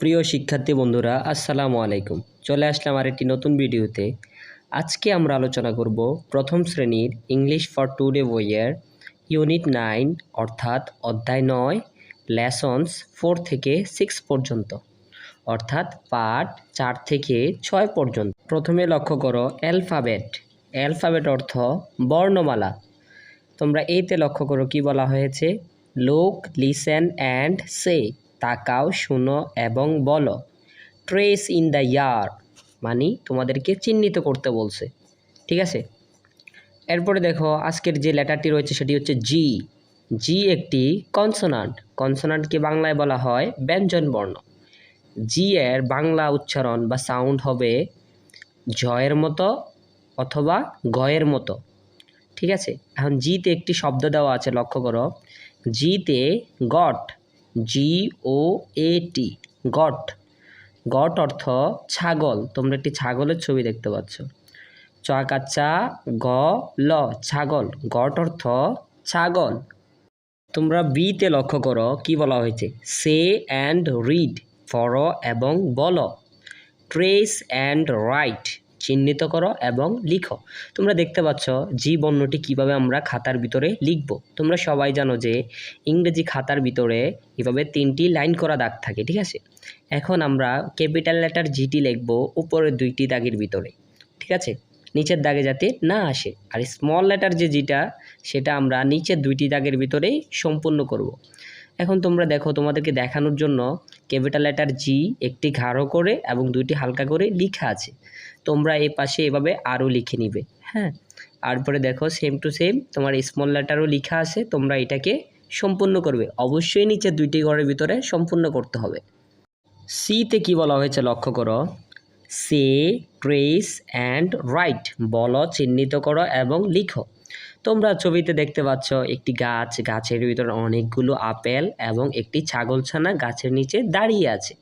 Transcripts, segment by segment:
প্রিয় শিক্ষার্থী বন্ধুরা, আসসালামু আলাইকুম। চলে আসলাম আরেকটি নতুন ভিডিওতে। আজকে আমরা আলোচনা করব প্রথম শ্রেণীর ইংলিশ ফর টুডে বইয়ের ইউনিট 9 অর্থাৎ অধ্যায় 9 লেসনস 4 থেকে 6 পর্যন্ত, অর্থাৎ পাঠ 4 থেকে 6 পর্যন্ত। প্রথমে লক্ষ্য করো অ্যালফাবেট। অ্যালফাবেট অর্থ বর্ণমালা। তোমরা এইতে লক্ষ্য করো কি বলা হয়েছে, লুক, লিসেন অ্যান্ড সে, তাকাও, শুনো এবং বলো। ট্রেস ইন দ্য ইয়ার মানে তোমাদেরকে চিহ্নিত করতে বলছে, ঠিক আছে। এরপরে দেখো আজকের যে লেটারটি রয়েছে সেটি হচ্ছে জি। জি একটি কনসোনান্ট। কনসোনান্টকে বাংলায় বলা হয় ব্যঞ্জন বর্ণ। জি এর বাংলা উচ্চারণ বা সাউন্ড হবে জয়ের মতো অথবা গয়ের মতো, ঠিক আছে। এখন জিতে একটি শব্দ দেওয়া আছে, লক্ষ্য করো। জিতে গট, GOAT, গট। গট অর্থ ছাগল। তোমরা একটি ছাগলের ছবি দেখতে পাচ্ছ। চকাচ্চা গ ল, ছাগল। গট অর্থ ছাগল। তোমরা বিতে লক্ষ্য করো কি বলা হয়েছে, সে অ্যান্ড রিড, পড়ো এবং বলো। ট্রেস অ্যান্ড রাইট, চিহ্নিত করো এবং লিখো। তোমরা দেখতে পাচ্ছ জি বর্ণটি কিভাবে আমরা খাতার ভিতরে লিখব। তোমরা সবাই জানো যে ইংরেজি খাতার ভিতরে এভাবে 3টি লাইন করা দাগ থাকে, ঠিক আছে। এখন আমরা ক্যাপিটাল লেটার জিটি লিখব উপরের 2টি দাগের ভিতরে, ঠিক আছে, নিচের দাগে যাতে না আসে। আর স্মল লেটার যে জিটা সেটা আমরা নিচের 2টি দাগের ভিতরেই সম্পূর্ণ করব। এখন তোমরা দেখো, তোমাদেরকে দেখানোর জন্য ক্যাপিটাল লেটার জি একটি গাঢ় করে এবং 2টি হালকা করে লেখা আছে। তোমরা এই পাশে এভাবে আরও লিখে নিবে, হ্যাঁ। তারপরে দেখো সেম টু সেম তোমার স্মল লেটারও লেখা আছে, তোমরা এটাকে সম্পূর্ণ করবে। অবশ্যই নিচের 2টি ঘরের ভিতরে সম্পূর্ণ করতে হবে। সিতে কি বলা হয়েছে লক্ষ্য করো, সে, ট্রেস অ্যান্ড রাইট, বলো, চিহ্নিত করো এবং লিখো। তোমরা ছবিতে দেখতে পাচ্ছ একটি গাছ, গাছের ভিতরে অনেকগুলো আপেল এবং একটি ছাগলছানা গাছের নিচে দাঁড়িয়ে আছে।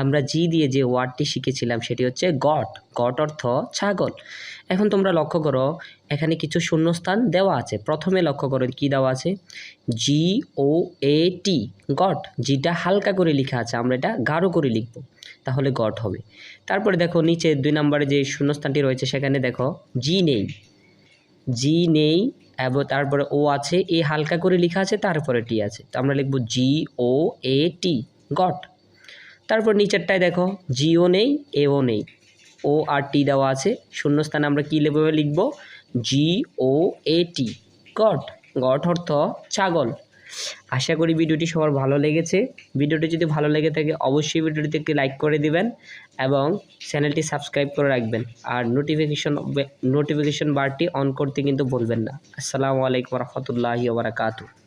আমরা জি দিয়ে যে ওয়ার্ডটি শিখেছিলাম সেটি হচ্ছে গট। গট অর্থ ছাগল। এখন তোমরা লক্ষ্য করো এখানে কিছু শূন্যস্থান দেওয়া আছে। প্রথমে লক্ষ্য করো কি দেওয়া আছে, GOAT, গট। জিটা হালকা করে লেখা আছে, আমরা এটা গাঢ় করে লিখব, তাহলে গট হবে। তারপরে দেখো নিচে 2 নম্বরে যে শূন্যস্থানটি রয়েছে সেখানে দেখো জি নেই, জি নেই এবং তারপরে ও আছে, এ হালকা করে লেখা আছে, তারপরে টি আছে, তো আমরা লিখব GOAT, গট। তারপর নিচেরটায় দেখো জিও নেই, এও নেই, ও আর টি দেওয়া আছে, শূন্যস্থানে আমরা কী লেভাবে লিখব, GOAT, গট। গট অর্থ ছাগল। আশা করি ভিডিওটি সবার ভালো লেগেছে। ভিডিওটি যদি ভালো লেগে থাকে অবশ্যই ভিডিওটিতে একটি লাইক করে দিবেন এবং চ্যানেলটি সাবস্ক্রাইব করে রাখবেন। আর নোটিফিকেশন বারটি অন করতে কিন্তু ভুলবেন না। আসসালামু আলাইকুম রহমতুল্লাহি ওয়া বারাকাতুহু।